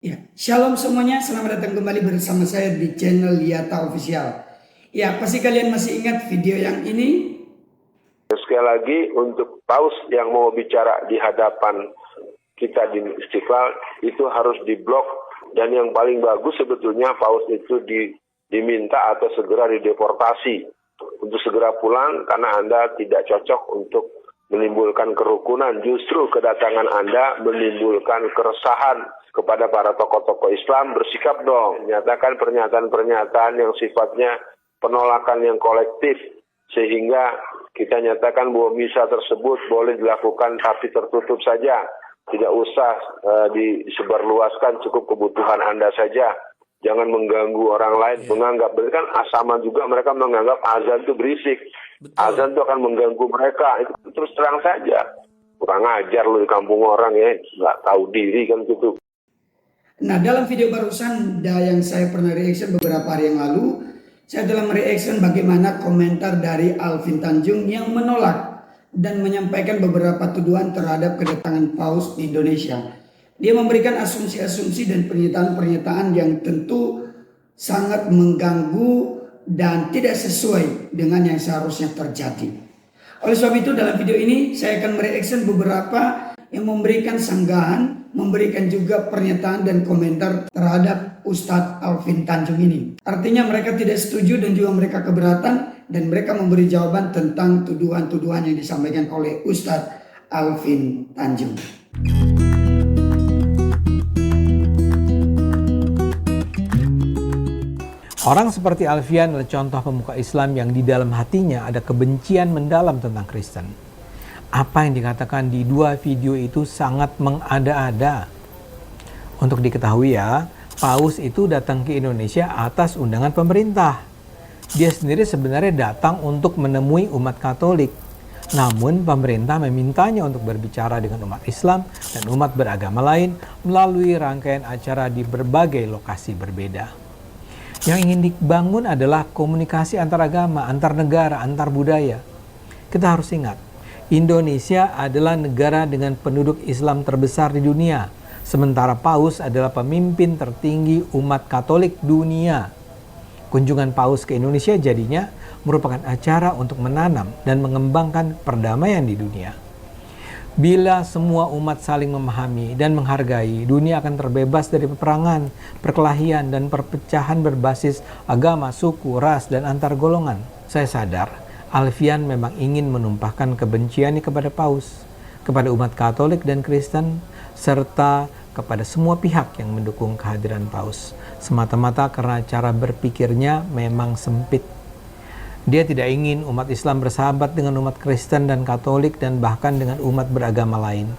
Ya, shalom semuanya, selamat datang kembali bersama saya di channel Yata Official. Ya, pasti kalian masih ingat video yang ini? Sekali lagi untuk paus yang mau bicara di hadapan kita di Istiqlal itu harus diblok, dan yang paling bagus sebetulnya paus itu diminta atau segera dideportasi untuk segera pulang karena Anda tidak cocok untuk menimbulkan kerukunan. Justru kedatangan Anda menimbulkan keresahan kepada para tokoh-tokoh Islam. Bersikap dong, menyatakan pernyataan-pernyataan yang sifatnya penolakan yang kolektif, sehingga kita nyatakan bahwa misa tersebut boleh dilakukan tapi tertutup saja. Tidak usah disebarluaskan, cukup kebutuhan Anda saja. Jangan mengganggu orang lain, menganggap, berarti kan sama juga mereka menganggap azan itu berisik. Betul. Azan itu akan mengganggu mereka, itu terus terang saja. Kurang ajar lu di kampung orang ya, nggak tahu diri kan gitu. Nah, dalam video barusan yang saya pernah reaction beberapa hari yang lalu, saya telah mereaction bagaimana komentar dari Alvin Tanjung yang menolak dan menyampaikan beberapa tuduhan terhadap kedatangan paus di Indonesia. Dia memberikan asumsi-asumsi dan pernyataan-pernyataan yang tentu sangat mengganggu dan tidak sesuai dengan yang seharusnya terjadi. Oleh sebab itu dalam video ini saya akan mereaction beberapa yang memberikan sanggahan, memberikan juga pernyataan dan komentar terhadap Ustadz Alvin Tanjung ini. Artinya mereka tidak setuju dan juga mereka keberatan, dan mereka memberi jawaban tentang tuduhan-tuduhan yang disampaikan oleh Ustadz Alvin Tanjung. Orang seperti Alfian adalah contoh pemuka Islam yang di dalam hatinya ada kebencian mendalam tentang Kristen. Apa yang dikatakan di dua video itu sangat mengada-ada. Untuk diketahui ya, Paus itu datang ke Indonesia atas undangan pemerintah. Dia sendiri sebenarnya datang untuk menemui umat Katolik. Namun pemerintah memintanya untuk berbicara dengan umat Islam dan umat beragama lain melalui rangkaian acara di berbagai lokasi berbeda. Yang ingin dibangun adalah komunikasi antar agama, antar negara, antar budaya. Kita harus ingat, Indonesia adalah negara dengan penduduk Islam terbesar di dunia, sementara Paus adalah pemimpin tertinggi umat Katolik dunia. Kunjungan Paus ke Indonesia jadinya merupakan acara untuk menanam dan mengembangkan perdamaian di dunia. Bila semua umat saling memahami dan menghargai, dunia akan terbebas dari peperangan, perkelahian, dan perpecahan berbasis agama, suku, ras, dan antar golongan. Saya sadar, Alfian memang ingin menumpahkan kebenciannya kepada Paus, kepada umat Katolik dan Kristen, serta kepada semua pihak yang mendukung kehadiran Paus, semata-mata karena cara berpikirnya memang sempit. Dia tidak ingin umat Islam bersahabat dengan umat Kristen dan Katolik dan bahkan dengan umat beragama lain.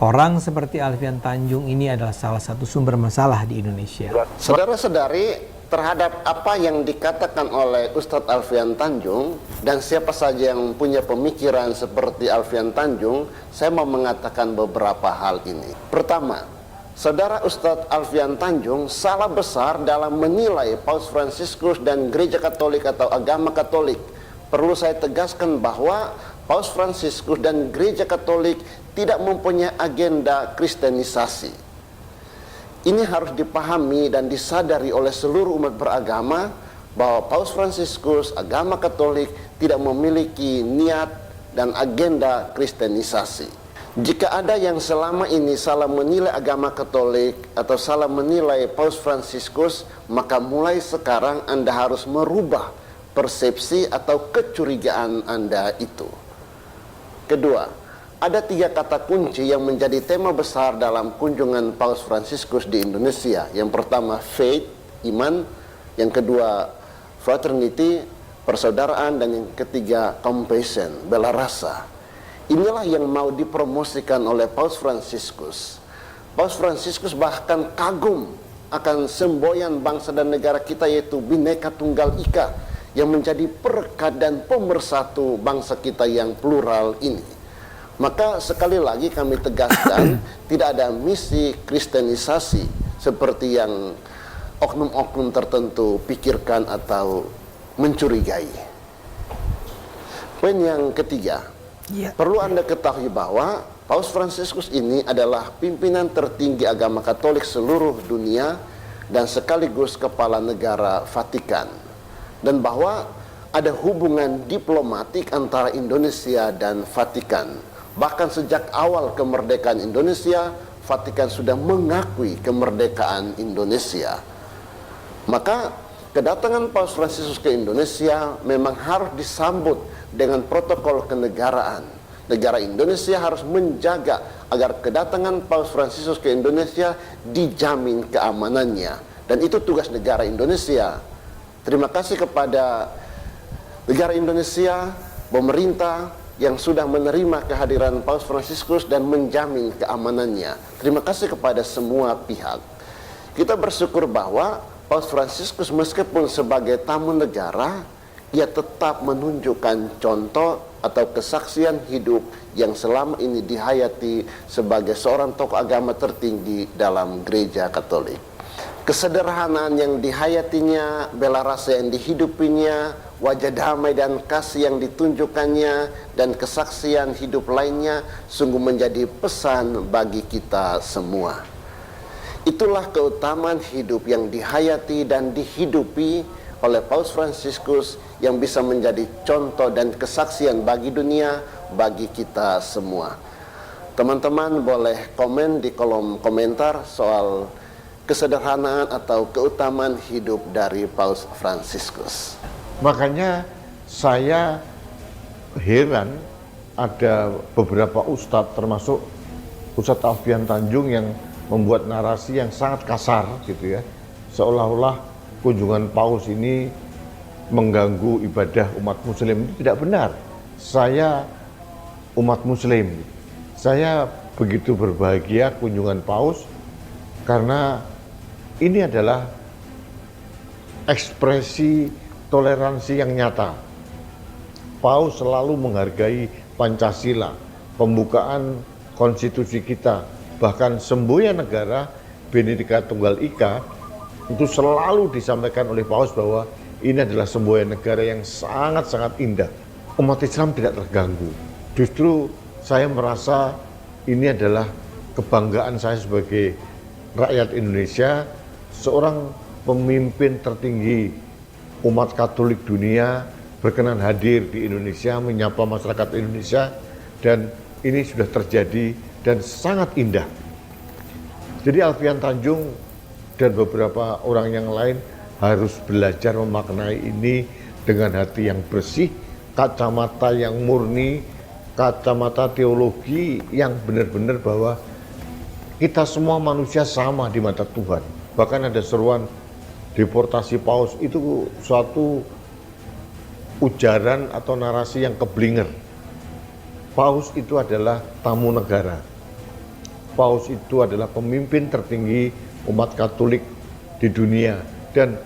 Orang seperti Alfian Tanjung ini adalah salah satu sumber masalah di Indonesia. Saudara-saudari, terhadap apa yang dikatakan oleh Ustadz Alfian Tanjung dan siapa saja yang punya pemikiran seperti Alfian Tanjung, saya mau mengatakan beberapa hal ini. Pertama, Saudara Ustadz Alfian Tanjung salah besar dalam menilai Paus Fransiskus dan Gereja Katolik atau agama Katolik. Perlu saya tegaskan bahwa Paus Fransiskus dan Gereja Katolik tidak mempunyai agenda kristenisasi. Ini harus dipahami dan disadari oleh seluruh umat beragama bahwa Paus Fransiskus, agama Katolik tidak memiliki niat dan agenda kristenisasi. Jika ada yang selama ini salah menilai agama Katolik atau salah menilai Paus Fransiskus, maka mulai sekarang Anda harus merubah persepsi atau kecurigaan Anda itu. Kedua, ada 3 kata kunci yang menjadi tema besar dalam kunjungan Paus Fransiskus di Indonesia. Yang pertama, faith, iman. Yang kedua, fraternity, persaudaraan. Dan yang ketiga, compassion, bela rasa. Inilah yang mau dipromosikan oleh Paus Fransiskus. Paus Fransiskus bahkan kagum akan semboyan bangsa dan negara kita, yaitu Bhinneka Tunggal Ika, yang menjadi perekat dan pemersatu bangsa kita yang plural ini. Maka sekali lagi kami tegaskan, tidak ada misi kristenisasi seperti yang oknum-oknum tertentu pikirkan atau mencurigai. Poin yang ketiga, perlu Anda ketahui bahwa Paus Fransiskus ini adalah pimpinan tertinggi agama Katolik seluruh dunia dan sekaligus kepala negara Vatikan. Dan bahwa ada hubungan diplomatik antara Indonesia dan Vatikan. Bahkan sejak awal kemerdekaan Indonesia, Vatikan sudah mengakui kemerdekaan Indonesia. Maka kedatangan Paus Fransiskus ke Indonesia memang harus disambut dengan protokol kenegaraan. Negara Indonesia harus menjaga agar kedatangan Paus Fransiskus ke Indonesia dijamin keamanannya. Dan itu tugas negara Indonesia. Terima kasih kepada negara Indonesia, pemerintah yang sudah menerima kehadiran Paus Fransiskus dan menjamin keamanannya. Terima kasih kepada semua pihak. Kita bersyukur bahwa Paus Fransiskus meskipun sebagai tamu negara, ia tetap menunjukkan contoh atau kesaksian hidup yang selama ini dihayati sebagai seorang tokoh agama tertinggi dalam gereja Katolik. Kesederhanaan yang dihayatinya, bela rasa yang dihidupinya, wajah damai dan kasih yang ditunjukkannya, dan kesaksian hidup lainnya sungguh menjadi pesan bagi kita semua. Itulah keutamaan hidup yang dihayati dan dihidupi oleh Paus Fransiskus yang bisa menjadi contoh dan kesaksian bagi dunia, bagi kita semua. Teman-teman boleh komen di kolom komentar soal kesederhanaan atau keutamaan hidup dari Paus Fransiskus. Makanya saya heran ada beberapa ustadz, termasuk Ustadz Alfian Tanjung, yang membuat narasi yang sangat kasar gitu ya, seolah-olah kunjungan Paus ini mengganggu ibadah umat muslim. Itu tidak benar. Saya umat muslim, saya begitu berbahagia kunjungan Paus karena ini adalah ekspresi toleransi yang nyata. Paus selalu menghargai Pancasila, pembukaan konstitusi kita, bahkan semboyan negara Bhinneka Tunggal Ika itu selalu disampaikan oleh Paus bahwa ini adalah semboyan negara yang sangat-sangat indah. Umat Islam tidak terganggu. Justru saya merasa ini adalah kebanggaan saya sebagai rakyat Indonesia, seorang pemimpin tertinggi umat Katolik dunia berkenan hadir di Indonesia, menyapa masyarakat Indonesia, dan ini sudah terjadi dan sangat indah. Jadi Alfian Tanjung dan beberapa orang yang lain harus belajar memaknai ini dengan hati yang bersih, kacamata yang murni, kacamata teologi yang benar-benar bahwa kita semua manusia sama di mata Tuhan. Bahkan ada seruan deportasi Paus, itu suatu ujaran atau narasi yang keblinger. Paus itu adalah tamu negara. Paus itu adalah pemimpin tertinggi umat Katolik di dunia. Dan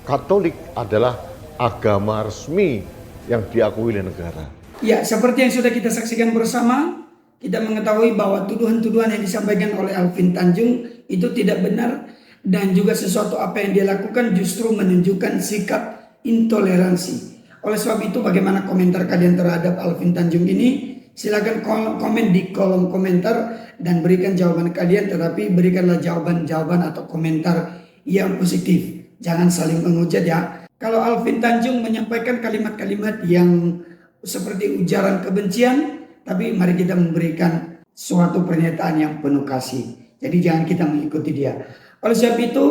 Katolik adalah agama resmi yang diakui oleh negara. Ya, seperti yang sudah kita saksikan bersama, kita mengetahui bahwa tuduhan-tuduhan yang disampaikan oleh Alfian Tanjung itu tidak benar, dan juga sesuatu apa yang dia lakukan justru menunjukkan sikap intoleransi. Oleh sebab itu, bagaimana komentar kalian terhadap Alfian Tanjung ini? Silakan komen di kolom komentar dan berikan jawaban kalian, tetapi berikanlah jawaban-jawaban atau komentar yang positif. Jangan saling menghujat ya. Kalau Alfian Tanjung menyampaikan kalimat-kalimat yang seperti ujaran kebencian, tapi mari kita memberikan suatu pernyataan yang penuh kasih. Jadi jangan kita mengikuti dia. Oleh sebab itu,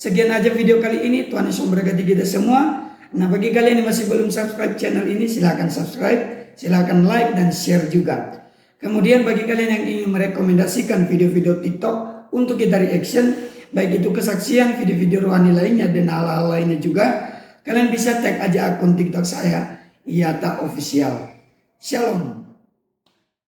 sekian aja video kali ini. Tuhan Yesus memberkati kita semua. Nah, bagi kalian yang masih belum subscribe channel ini, silakan subscribe, silakan like dan share juga. Kemudian bagi kalian yang ingin merekomendasikan video-video TikTok untuk kita reaction, baik itu kesaksian, video-video rohani lainnya dan hal-hal lainnya juga, kalian bisa tag aja akun TikTok saya, Yata Official. Shalom.